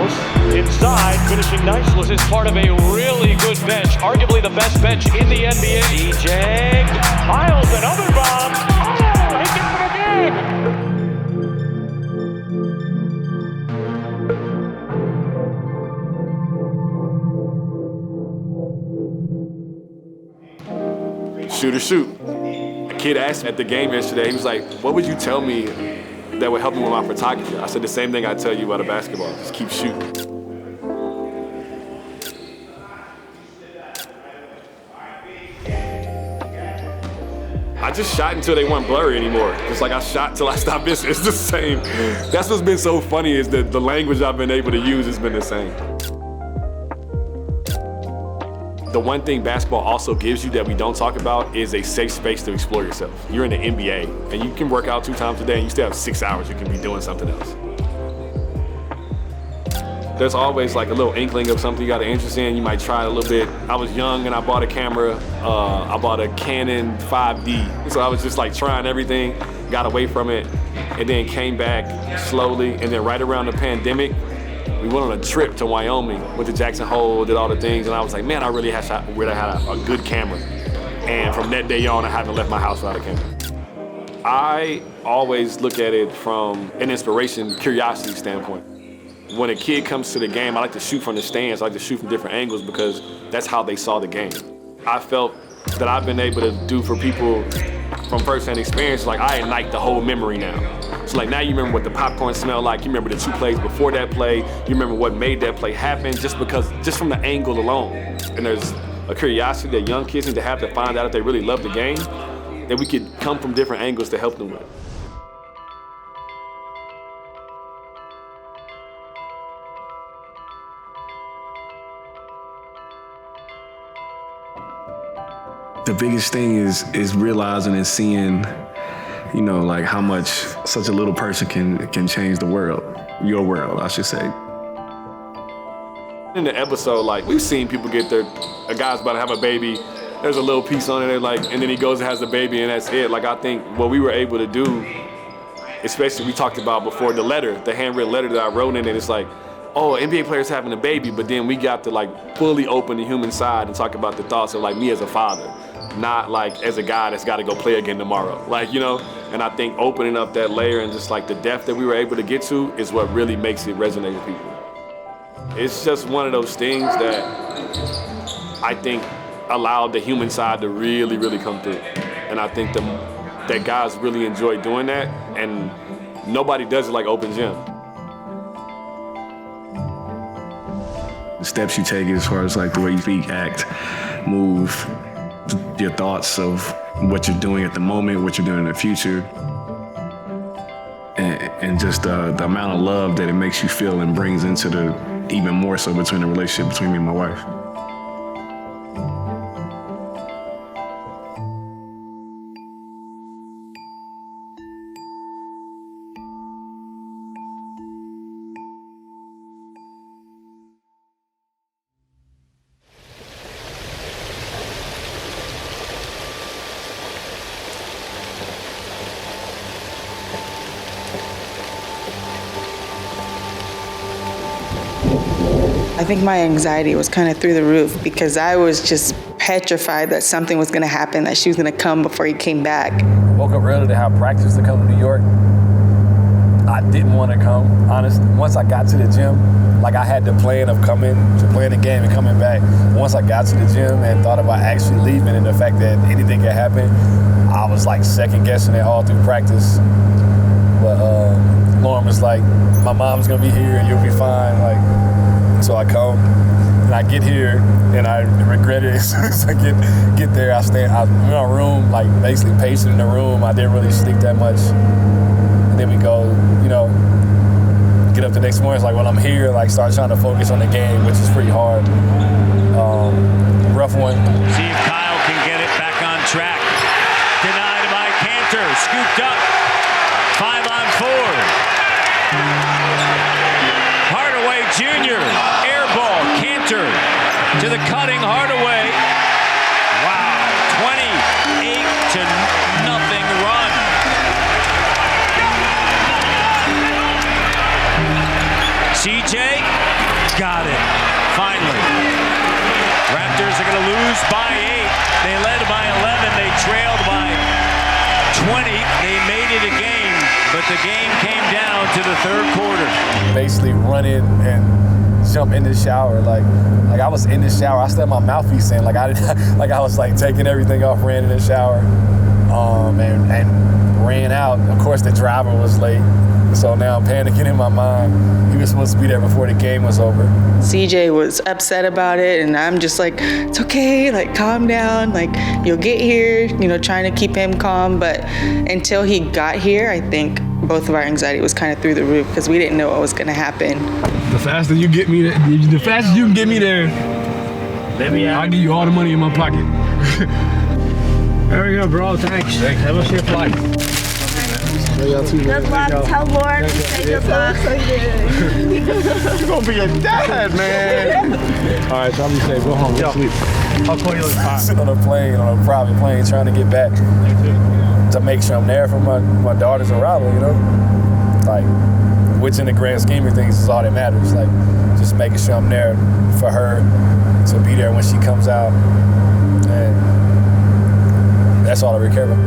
Miles inside, finishing nicely. This is part of a really good bench, arguably the best bench in the NBA. DJ Miles, another bomb. Oh, he gets it again. Shoot or shoot. A kid asked me at the game yesterday, he was like, what would you tell me that would help me with my photography? I said the same thing I tell you about a basketball, just keep shooting. I just shot until they weren't blurry anymore. Just like I shot till I stopped missing. It's the same. That's what's been so funny is that the language I've been able to use has been the same. The one thing basketball also gives you that we don't talk about is a safe space to explore yourself. You're in the NBA and you can work out 2 times a day and you still have 6 hours you can be doing something else. There's always like a little inkling of something you got an interest in. You might try it a little bit. I was young and I bought a camera. I bought a Canon 5D. So I was just like trying everything, got away from it, and then came back slowly. And then right around the pandemic, we went on a trip to Wyoming, went to Jackson Hole, did all the things, and I was like, man, I really had a good camera. And from that day on, I haven't left my house without a camera. I always look at it from an inspiration, curiosity standpoint. When a kid comes to the game, I like to shoot from the stands, I like to shoot from different angles because that's how they saw the game. I felt that I've been able to do for people from first-hand experience, like I ignite the whole memory now. So like now you remember what the popcorn smelled like, you remember the 2 plays before that play, you remember what made that play happen just from the angle alone. And there's a curiosity that young kids need to have to find out if they really love the game, that we could come from different angles to help them with. The biggest thing is realizing and seeing, you know, like how much such a little person can change the world, your world, I should say. In the episode, like we've seen people get a guy's about to have a baby, there's a little piece on it, like, and then he goes and has the baby and that's it. Like I think what we were able to do, especially we talked about before, the handwritten letter that I wrote in it, it's like, oh, NBA players having a baby, but then we got to like fully open the human side and talk about the thoughts of like me as a father. Not like as a guy that's got to go play again tomorrow. Like, you know, and I think opening up that layer and just like the depth that we were able to get to is what really makes it resonate with people. It's just one of those things that I think allowed the human side to really, really come through. And I think that guys really enjoy doing that, and nobody does it like Open Gym. The steps you take as far as like the way you speak, act, move, your thoughts of what you're doing at the moment, what you're doing in the future, and just the amount of love that it makes you feel and brings into even more so between the relationship between me and my wife. I think my anxiety was kind of through the roof because I was just petrified that something was going to happen, that she was going to come before he came back. Woke up early to have practice to come to New York. I didn't want to come, honestly. Once I got to the gym, like I had the plan of coming to play the game and coming back. Once I got to the gym and thought about actually leaving and the fact that anything could happen, I was like second guessing it all through practice. But Lauren was like, my mom's going to be here and you'll be fine. So I come, and I get here, and I regret it as soon as I get there. I'm in my room, like basically pacing in the room. I didn't really sleep that much. And then we go, you know, get up the next morning. It's like, well, I'm here. Like, start trying to focus on the game, which is pretty hard. Rough one. See if Kyle can get it back on track. Denied by Cantor, scooped up. 5 on 4. Hardaway Jr., air ball, Cantor to the cutting Hardaway. Wow, 28-0 run. CJ got it. Finally. Raptors are going to lose by 8. They led by 11. They trailed by 20. They made it a game, but the game came down to the third quarter. Basically running and jump in the shower. Like I was in the shower. I still had my mouthpiece in. Like I was like taking everything off, ran in the shower, and ran out. Of course, the driver was late. So now I'm panicking in my mind. He was supposed to be there before the game was over. CJ was upset about it, and I'm just like, it's okay, like calm down, like you'll get here, trying to keep him calm. But until he got here, I think both of our anxiety was kind of through the roof because we didn't know what was going to happen. The faster you get me there, the fastest you can get me there, I'll give you all the money in my pocket. There we go, bro. Thanks. Have a safe flight. Good luck. Tell Lauren to say good luck. You're gonna be a dad, man. All right, so I'm gonna say go home. Go sleep. I'll call you later. Sitting on a private plane, trying to get back to make sure I'm there for my daughter's arrival. Like, which in the grand scheme of things is all that matters. Like, just making sure I'm there for her to be there when she comes out, and that's all I really care about.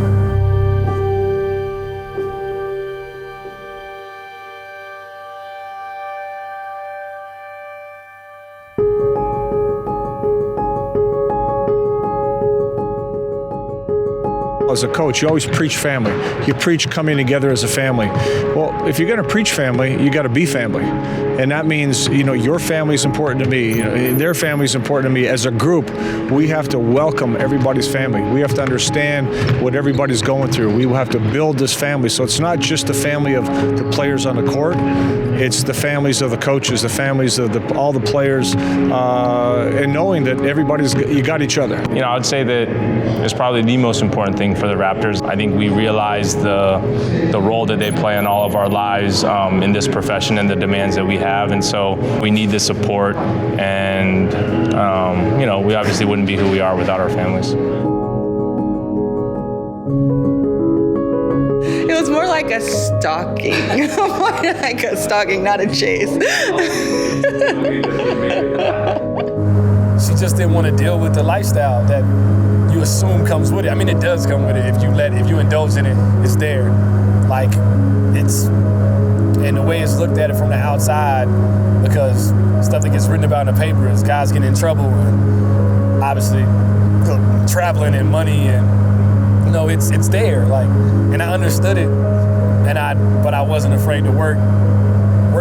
As a coach, you always preach family. You preach coming together as a family. Well, if you're going to preach family, you got to be family. And that means, your family is important to me. Their family is important to me. As a group, we have to welcome everybody's family. We have to understand what everybody's going through. We have to build this family. So it's not just the family of the players on the court. It's the families of the coaches, the families of all the players, and knowing that you got each other. I would say that it's probably the most important thing for the Raptors. I think we realize the role that they play in all of our lives in this profession and the demands that we have, and so we need the support, and we obviously wouldn't be who we are without our families. It was more like a stalking. More like a stalking, not a chase. She just didn't want to deal with the lifestyle that you assume comes with it. I mean, it does come with it. If you indulge in it, it's there. Like, and the way it's looked at it from the outside, because stuff that gets written about in the paper is guys getting in trouble and obviously traveling and money, and it's there. Like, and I understood it, but I wasn't afraid to work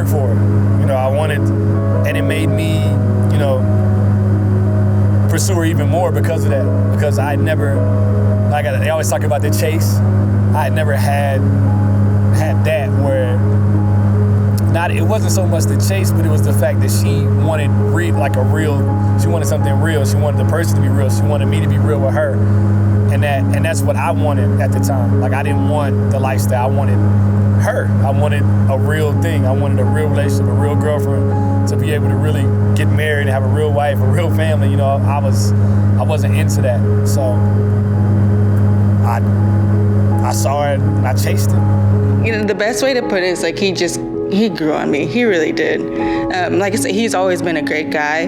for it. I wanted, and it made me, pursue her even more because of that. Because I never, they always talk about the chase. I had never had that where, it wasn't so much the chase, but it was the fact that she wanted she wanted something real. She wanted the person to be real. She wanted me to be real with her. And that's what I wanted at the time. Like, I didn't want the lifestyle. I wanted her. I wanted a real thing. I wanted a real relationship, a real girlfriend, to be able to really get married and have a real wife, a real family. I wasn't into that. So I saw it and I chased it. The best way to put it is like he grew on me. He really did. Like I said, he's always been a great guy.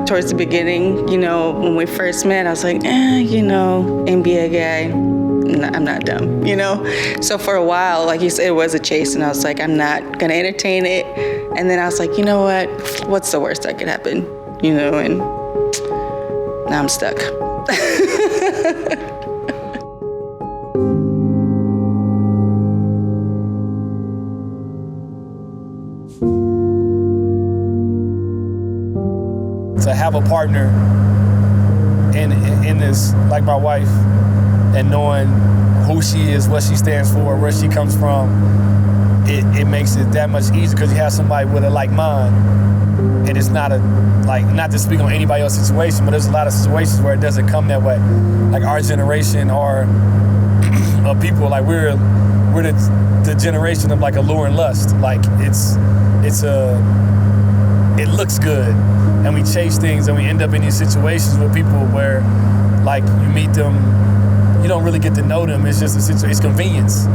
Towards the beginning, when we first met, I was like, NBA guy. I'm not dumb, So for a while, like you said, it was a chase, and I was like, I'm not gonna entertain it. And then I was like, what's the worst that could happen? And now I'm stuck. To have a partner in this, like my wife, and knowing who she is, what she stands for, where she comes from, it makes it that much easier because you have somebody with a like mind. And it's not not to speak on anybody else's situation, but there's a lot of situations where it doesn't come that way. Like our generation or people, like we're the generation of like allure and lust. Like it looks good, and we chase things, and we end up in these situations with people where, like, you meet them, you don't really get to know them. It's just it's convenience.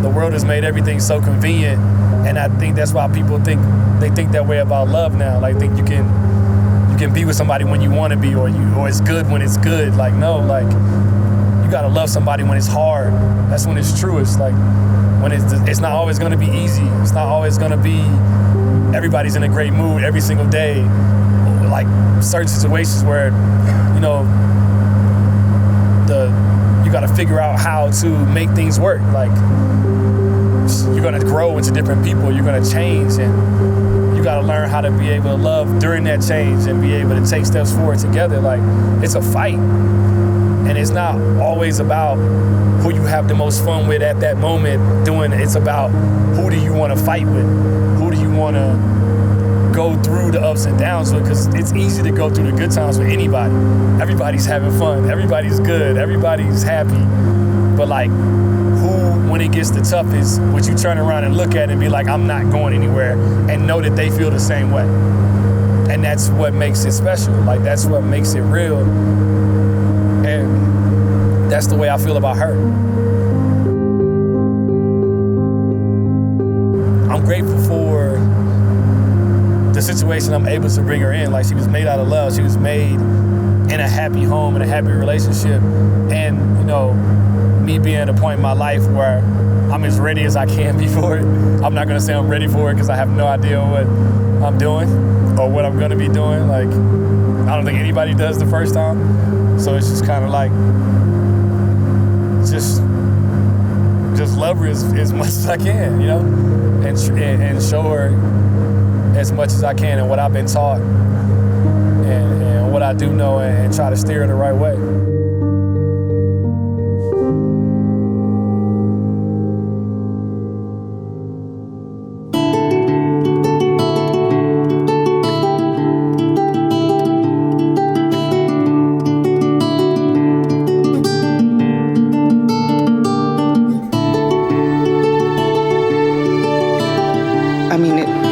The world has made everything so convenient And I think that's why people think that way about love now. Like, think you can be with somebody when you want to be, or it's good when it's good. Like, no, like, you gotta love somebody when it's hard. That's when it's truest. Like, when it's not always gonna be easy. It's not always gonna be everybody's in a great mood every single day. Like, certain situations where, you know, you gotta figure out how to make things work. Like, you're gonna grow into different people. You're gonna change, and you gotta learn how to be able to love during that change and be able to take steps forward together. Like, it's a fight, and it's not always about who you have the most fun with at that moment doing it. It's about who do you want to fight with, who do you want to go through the ups and downs with, because it's easy to go through the good times with anybody. Everybody's having fun, everybody's good, everybody's happy, but like, when it gets the toughest, would you turn around and look at it and be like, I'm not going anywhere, and know that they feel the same way? And that's what makes it special. Like, that's what makes it real. And that's the way I feel about her. I'm grateful for the situation I'm able to bring her in. Like, she was made out of love. She was made in a happy home, in a happy relationship. And, you know, me being at a point in my life where I'm as ready as I can be for it. I'm not gonna say I'm ready for it because I have no idea what I'm doing or what I'm gonna be doing. Like, I don't think anybody does the first time. So it's just kind of like, just love her as much as I can, you know, and show her as much as I can and what I've been taught and what I do know, and try to steer her the right way.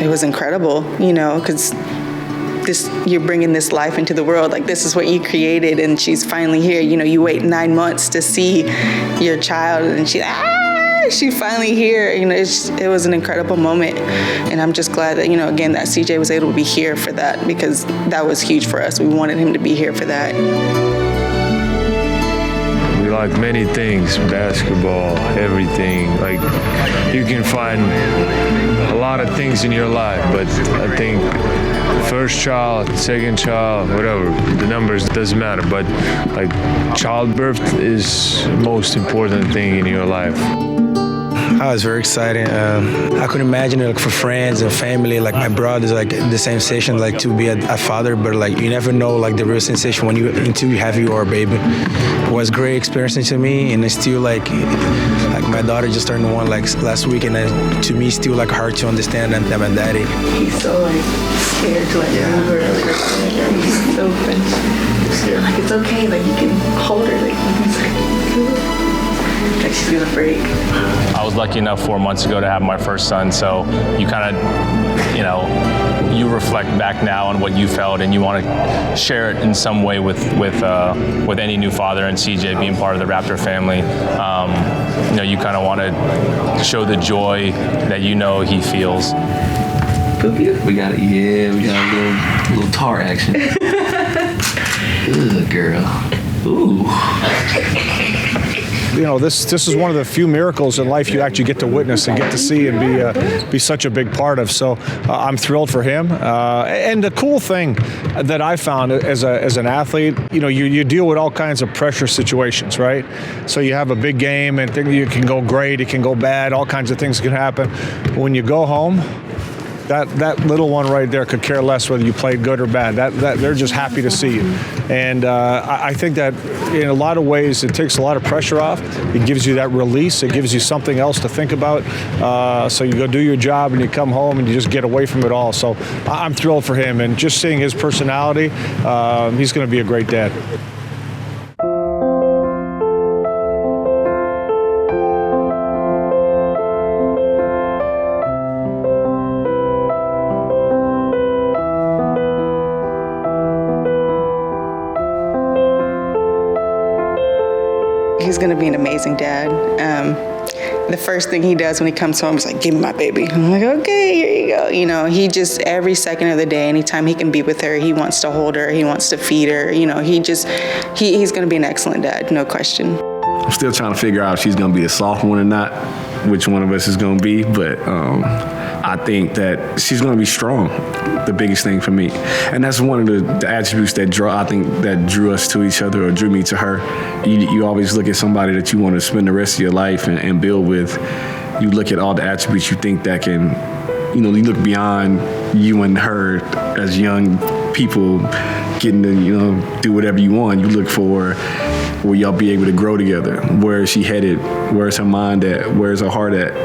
Was incredible, you know, because you're bringing this life into the world. Like, this is what you created, and she's finally here. You know, you wait 9 months to see your child, and she's finally here. You know, it was an incredible moment, and I'm just glad that, you know, again, that CJ was able to be here for that, because that was huge for us. We wanted him to be here for that. We like many things, basketball, everything. Like, you can find a lot of things in your life, but I think first child, second child, whatever, the numbers doesn't matter, but like, childbirth is the most important thing in your life. Oh, it's very exciting. I could imagine it, like, for friends and family, like my brothers, like the same sensation, like to be a father, but like you never know like the real sensation until you have your baby. It was a great experience to me, and it's still like my daughter just turned 1 like last week, and to me it's still like hard to understand that my daddy. He's so like scared to like move her. He's so scared. Like, it's okay, like you can hold her. Like, he's like she's gonna break. I was lucky enough 4 months ago to have my first son, so you kind of, you know, you reflect back now on what you felt, and you want to share it in some way with any new father, and CJ being part of the Raptor family. You know, you kind of want to show the joy that you know he feels. We got a little tar action. Good girl. Ooh. You know, this is one of the few miracles in life you actually get to witness and get to see and be such a big part of. So I'm thrilled for him. And the cool thing that I found as an athlete, you know, you deal with all kinds of pressure situations, right? So you have a big game, and it can go great, it can go bad, all kinds of things can happen. But when you go home, that little one right there could care less whether you played good or bad. That they're just happy to see you. And I think that in a lot of ways it takes a lot of pressure off. It gives you that release. It gives you something else to think about. So you go do your job and you come home and you just get away from it all. So I'm thrilled for him, and just seeing his personality, he's going to be a great dad. He's gonna be an amazing dad. The first thing he does when he comes home is like, give me my baby. I'm like, okay, here you go. You know, he just, every second of the day, anytime he can be with her, he wants to hold her, he wants to feed her. You know, he's gonna be an excellent dad, no question. I'm still trying to figure out if she's gonna be a soft one or not, which one of us is gonna be, but I think that she's gonna be strong, the biggest thing for me. And that's one of the attributes that drew us to each other, or drew me to her. You always look at somebody that you want to spend the rest of your life and build with. You look at all the attributes you think that can, you look beyond you and her as young people getting to, do whatever you want. You look for where y'all be able to grow together. Where is she headed? Where's her mind at? Where's her heart at?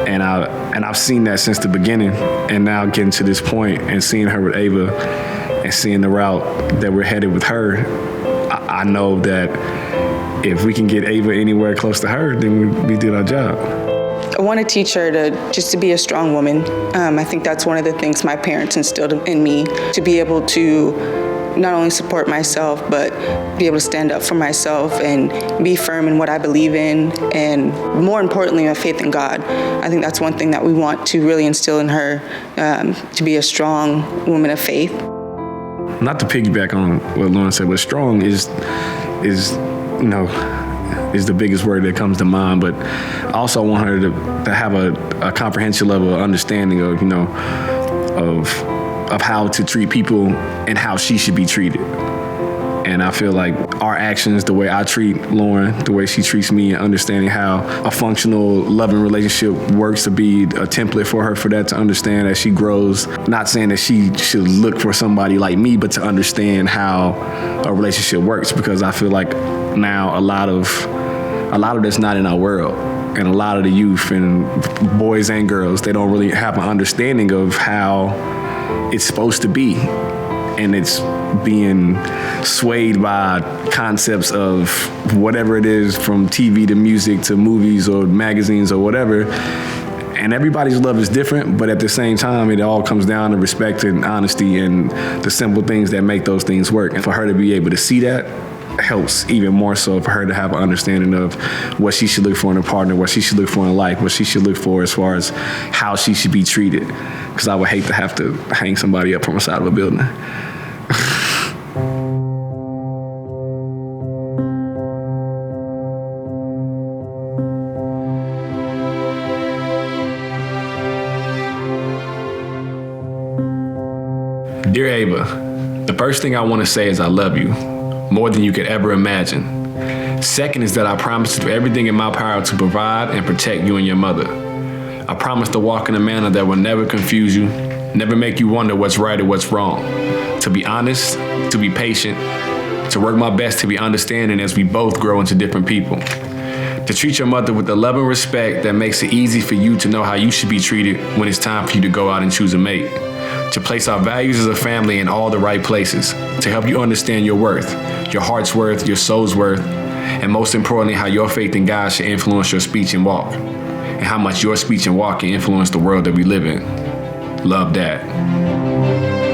And I've seen that since the beginning, and now getting to this point and seeing her with Ava and seeing the route that we're headed with her, I know that if we can get Ava anywhere close to her, then we did our job. I want to teach her to be a strong woman. I think that's one of the things my parents instilled in me, to be able to not only support myself, but be able to stand up for myself and be firm in what I believe in, and more importantly, my faith in God. I think that's one thing that we want to really instill in her, to be a strong woman of faith. Not to piggyback on what Lauren said, but strong is the biggest word that comes to mind, but I also want her to have a comprehensive level of understanding of how to treat people and how she should be treated. And I feel like our actions, the way I treat Lauren, the way she treats me, and understanding how a functional, loving relationship works, to be a template for her, for that to understand as she grows. Not saying that she should look for somebody like me, but to understand how a relationship works, because I feel like now a lot of that's not in our world. And a lot of the youth, and boys and girls, they don't really have an understanding of how it's supposed to be. And it's being swayed by concepts of whatever it is, from TV to music to movies or magazines or whatever. And everybody's love is different, but at the same time, it all comes down to respect and honesty and the simple things that make those things work. And for her to be able to see that helps even more so, for her to have an understanding of what she should look for in a partner, what she should look for in life, what she should look for as far as how she should be treated. Because I would hate to have to hang somebody up from the side of a building. Dear Ava, the first thing I want to say is I love you, more than you could ever imagine. Second is that I promise to do everything in my power to provide and protect you and your mother. I promise to walk in a manner that will never confuse you, never make you wonder what's right or what's wrong. To be honest, to be patient, to work my best to be understanding as we both grow into different people. To treat your mother with the love and respect that makes it easy for you to know how you should be treated when it's time for you to go out and choose a mate. To place our values as a family in all the right places. To help you understand your worth, your heart's worth, your soul's worth, and most importantly, how your faith in God should influence your speech and walk, and how much your speech and walk can influence the world that we live in. Love, Dad.